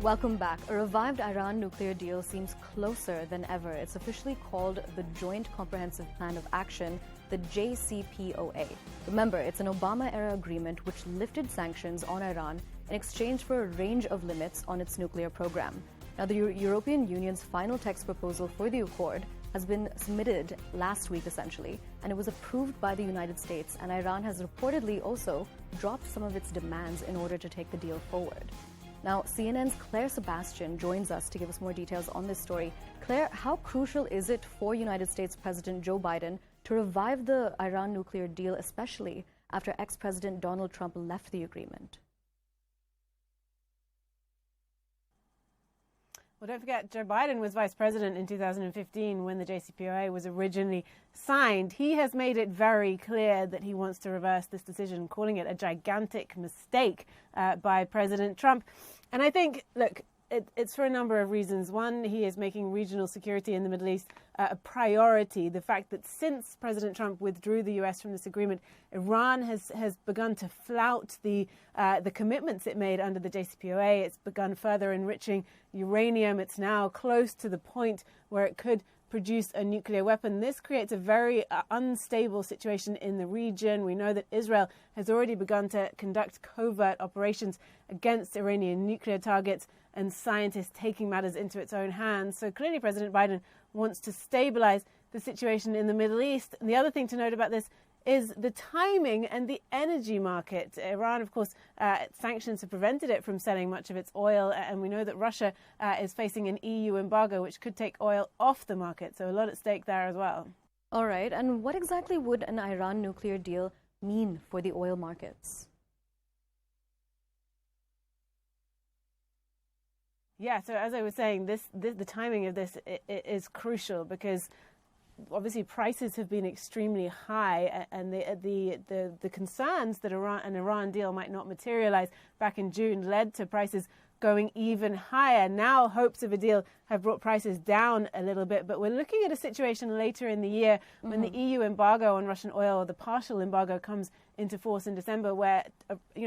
Welcome back. A revived Iran nuclear deal seems closer than ever. It's officially called the Joint Comprehensive Plan of Action, the JCPOA. Remember, it's an Obama-era agreement which lifted sanctions on Iran in exchange for a range of limits on its nuclear program. Now, the European Union's final text proposal for the accord has been submitted last week, essentially, and it was approved by the United States, and Iran has reportedly also dropped some of its demands in order to take the deal forward. Now, CNN's Claire Sebastian joins us to give us more details on this story. Claire, how crucial is it for United States President Joe Biden to revive the Iran nuclear deal, especially after ex-President Donald Trump left the agreement? Well, don't forget, Joe Biden was vice president in 2015 when the JCPOA was originally signed. He has made it very clear that he wants to reverse this decision, calling it a gigantic mistake by President Trump. And I think, look, it's for a number of reasons. One, he is making regional security in the Middle East a priority. The fact that since President Trump withdrew the U.S. from this agreement, Iran has begun to flout the commitments it made under the JCPOA. It's begun further enriching uranium. It's now close to the point where it could produce a nuclear weapon. This creates a very unstable situation in the region. We know that Israel has already begun to conduct covert operations against Iranian nuclear targets and scientists taking matters into its own hands. So clearly President Biden wants to stabilize the situation in the Middle East. And the other thing to note about this is the timing and the energy market. Iran, of course, sanctions have prevented it from selling much of its oil, and we know that Russia is facing an EU embargo, which could take oil off the market. So a lot at stake there as well. All right. And what exactly would an Iran nuclear deal mean for the oil markets? Yeah, so as I was saying, the timing of this is crucial because obviously prices have been extremely high, and the concerns that an Iran deal might not materialize back in June led to prices going even higher. Now hopes of a deal have brought prices down a little bit, but we're looking at a situation later in the year when the EU embargo on Russian oil, or the partial embargo, comes into force in December, where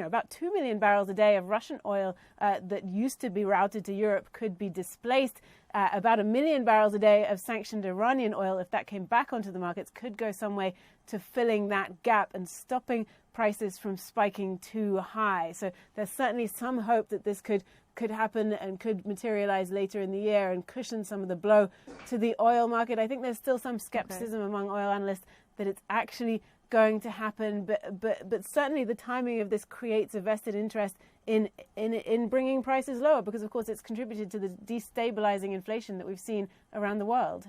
about 2 million barrels a day of Russian oil that used to be routed to Europe could be displaced. About 1 million barrels a day of sanctioned Iranian oil, if that came back onto the markets, could go some way to filling that gap and stopping prices from spiking too high. So there's certainly some hope that this could happen and could materialize later in the year and cushion some of the blow to the oil market. I think there's still some skepticism among oil analysts that it's actually going to happen, but certainly the timing of this creates a vested interest in bringing prices lower, because of course it's contributed to the destabilizing inflation that we've seen around the world.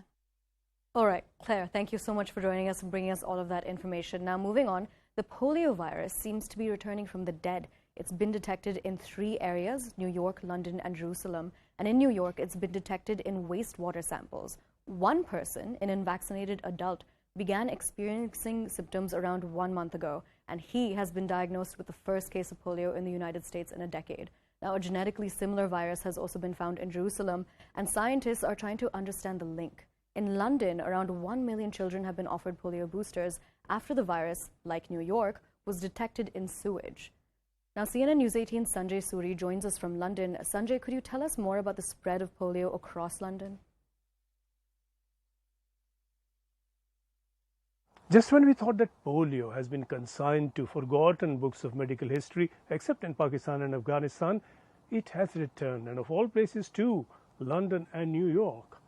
All right, Claire, thank you so much for joining us and bringing us all of that information. Now, moving on, the polio virus seems to be returning from the dead. It's been detected in 3 areas: New York, London, and Jerusalem. And in New York, it's been detected in wastewater samples. One person, an unvaccinated adult, began experiencing symptoms around 1 month ago, and he has been diagnosed with the first case of polio in the United States in a decade. Now, a genetically similar virus has also been found in Jerusalem, and scientists are trying to understand the link. In London, around 1 million children have been offered polio boosters after the virus, like New York, was detected in sewage. Now, CNN News 18's Sanjay Suri joins us from London. Sanjay, could you tell us more about the spread of polio across London? Just when we thought that polio has been consigned to forgotten books of medical history, except in Pakistan and Afghanistan, it has returned, and of all places too, London and New York.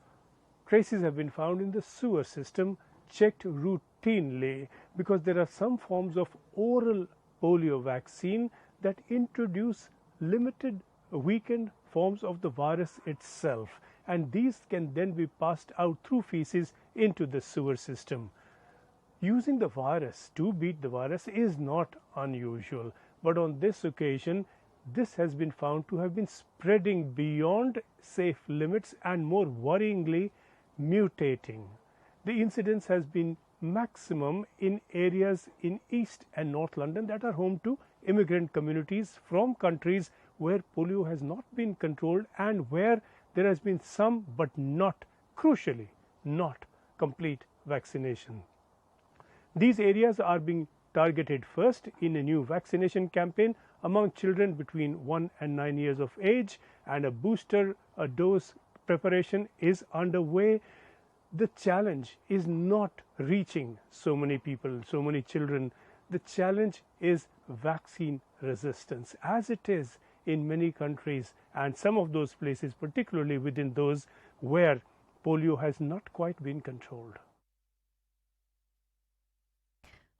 Traces have been found in the sewer system, checked routinely, because there are some forms of oral polio vaccine that introduce limited, weakened forms of the virus itself, and these can then be passed out through feces into the sewer system. Using the virus to beat the virus is not unusual, but on this occasion, this has been found to have been spreading beyond safe limits and, more worryingly, mutating. The incidence has been maximum in areas in East and North London that are home to immigrant communities from countries where polio has not been controlled and where there has been some, but not, crucially, not complete vaccination. These areas are being targeted first in a new vaccination campaign among children between 1 and 9 years of age, and a booster dose preparation is underway. The challenge is not reaching so many people, so many children. The challenge is vaccine resistance, as it is in many countries, and some of those places, particularly within those where polio has not quite been controlled.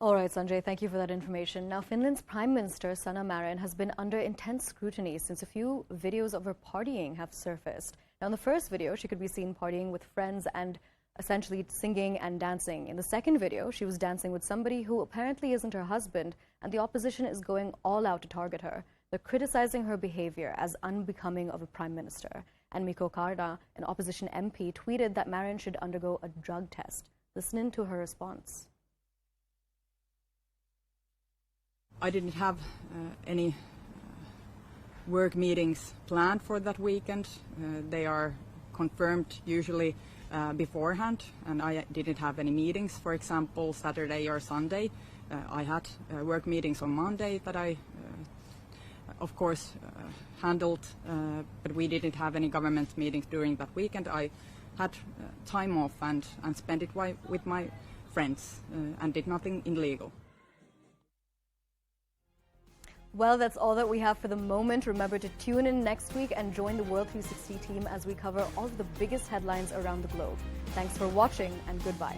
All right, Sanjay, thank you for that information. Now, Finland's Prime Minister, Sanna Marin, has been under intense scrutiny since a few videos of her partying have surfaced. Now, in the first video, she could be seen partying with friends and essentially singing and dancing. In the second video, she was dancing with somebody who apparently isn't her husband, and the opposition is going all out to target her. They're criticizing her behavior as unbecoming of a prime minister. And Mikko Karda, an opposition MP, tweeted that Marin should undergo a drug test. Listen in to her response. I didn't have any work meetings planned for that weekend. They are confirmed usually beforehand, and I didn't have any meetings, for example, Saturday or Sunday. I had work meetings on Monday that I, of course, handled, but we didn't have any government meetings during that weekend. I had time off and spent it with my friends and did nothing illegal. Well, that's all that we have for the moment. Remember to tune in next week and join the World 360 team as we cover all of the biggest headlines around the globe. Thanks for watching, and goodbye.